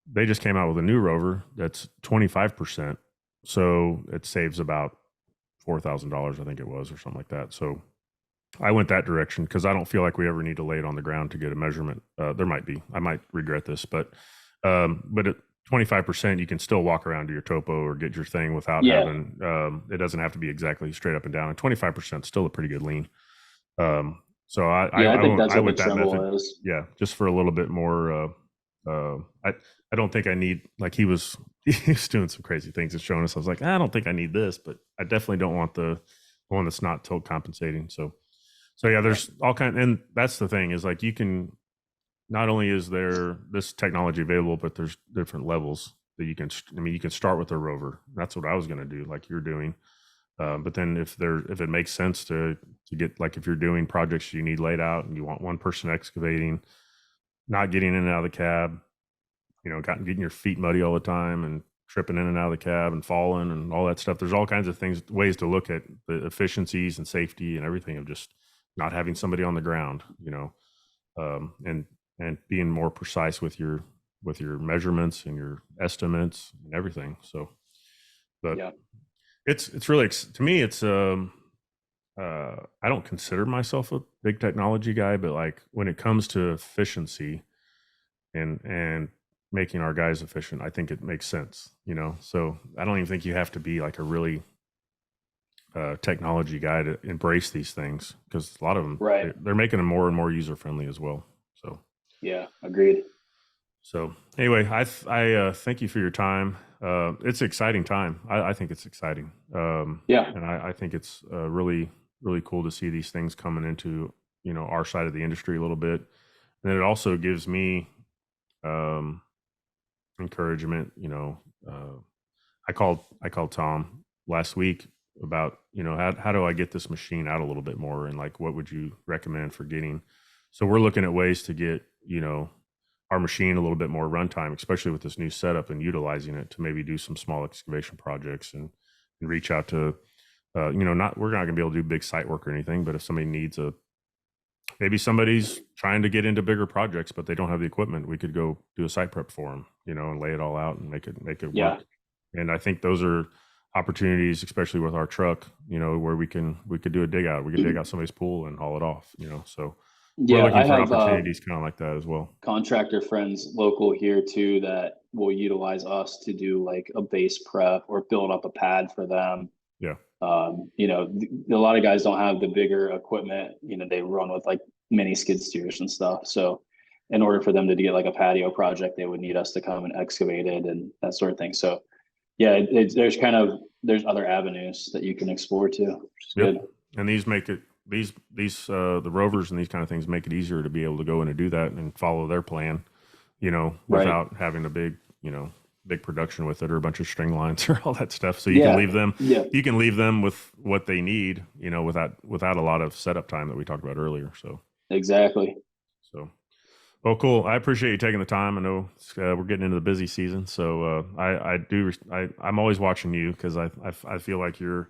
Speaker 1: they just came out with a new rover that's 25%, so it saves about $4,000, I think it was, or something like that. So I went that direction because I don't feel like we ever need to lay it on the ground to get a measurement. There might be, I might regret this, but at 25%, you can still walk around to your topo or get your thing without
Speaker 2: Yeah.
Speaker 1: having, it doesn't have to be exactly straight up and down. And 25% is still a pretty good lean. So
Speaker 2: Yeah. I think that's
Speaker 1: I
Speaker 2: what the
Speaker 1: went that method.
Speaker 2: Trimble is.
Speaker 1: Yeah. Just for a little bit more, I don't think I need, like he was doing some crazy things and showing us. I was like, I don't think I need this, but I definitely don't want the one that's not tilt compensating. So yeah, there's all kind, and that's the thing is like you can, not only is there this technology available, but there's different levels that you can. I mean, you can start with a rover. That's what I was going to do, like you're doing. But then if it makes sense to get, like if you're doing projects you need laid out and you want one person excavating, not getting in and out of the cab, you know, getting your feet muddy all the time and tripping in and out of the cab and falling and all that stuff. There's all kinds of ways to look at the efficiencies and safety and everything of just not having somebody on the ground, you know, and being more precise with your measurements and your estimates and everything. So, but
Speaker 2: Yeah.
Speaker 1: it's really, to me, it's I don't consider myself a big technology guy, but like when it comes to efficiency and making our guys efficient, I think it makes sense, you know. So I don't even think you have to be like a really technology guy to embrace these things, because a lot of them,
Speaker 2: Right.
Speaker 1: they're making them more and more user friendly as well. So
Speaker 2: Yeah. Agreed.
Speaker 1: so anyway, I thank you for your time. It's an exciting time. I think it's exciting.
Speaker 2: Yeah.
Speaker 1: And I think it's really really cool to see these things coming into, you know, our side of the industry a little bit, and it also gives me encouragement. You know, I called Tom last week about, you know, how do I get this machine out a little bit more, and like what would you recommend for getting. So we're looking at ways to get, you know, our machine a little bit more runtime, especially with this new setup, and utilizing it to maybe do some small excavation projects and reach out to, you know, we're not going to be able to do big site work or anything, but if somebody needs maybe somebody's trying to get into bigger projects, but they don't have the equipment, we could go do a site prep for them, you know, and lay it all out and make it
Speaker 2: Yeah.
Speaker 1: work. And I think those are opportunities, especially with our truck, you know, where we could do a dig out. We could dig out somebody's pool and haul it off, you know. So we're
Speaker 2: Yeah,
Speaker 1: looking
Speaker 2: I
Speaker 1: for
Speaker 2: have
Speaker 1: opportunities kind of like that as well.
Speaker 2: contractor friends local here too that will utilize us to do like a base prep or build up a pad for them.
Speaker 1: Yeah.
Speaker 2: You know, a lot of guys don't have the bigger equipment. You know, they run with like mini skid steers and stuff. So, in order for them to get like a patio project, they would need us to come and excavate it and that sort of thing. So, yeah, there's other avenues that you can explore too, which is
Speaker 1: Yep.
Speaker 2: good.
Speaker 1: And these make it these the rovers and these kind of things make it easier to be able to go in and do that and follow their plan,
Speaker 2: Right.
Speaker 1: without having a big, big production with it or a bunch of string lines or all that stuff. So you can
Speaker 2: Yeah.
Speaker 1: leave them
Speaker 2: Yeah.
Speaker 1: with what they need, without a lot of setup time that we talked about earlier.
Speaker 2: Exactly.
Speaker 1: So well, cool. I appreciate you taking the time. I know we're getting into the busy season, so I'm always watching you because I feel like you're.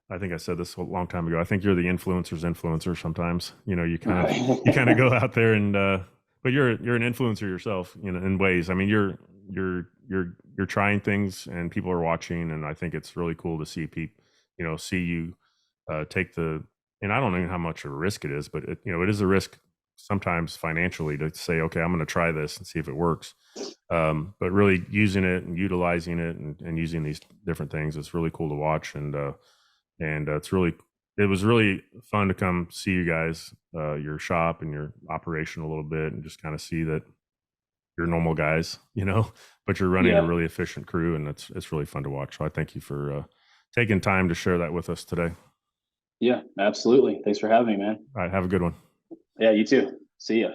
Speaker 1: I think I said this a long time ago. I think you're the influencer's influencer. Sometimes, you kind of go out there and, but you're an influencer yourself, in ways. I mean, you're trying things and people are watching, and I think it's really cool to see people, see you take the. And I don't know how much of a risk it is, but it is a risk sometimes financially to say, okay, I'm going to try this and see if it works. But really using it and utilizing it and using these different things, it's really cool to watch. And it was really fun to come see you guys, your shop and your operation a little bit, and just kind of see that you're normal guys, but you're running a
Speaker 2: Yeah.
Speaker 1: really efficient crew, and it's really fun to watch. So I thank you for taking time to share that with us today.
Speaker 2: Yeah, absolutely. Thanks for having me, man.
Speaker 1: All right, have a good one.
Speaker 2: Yeah, you too. See ya.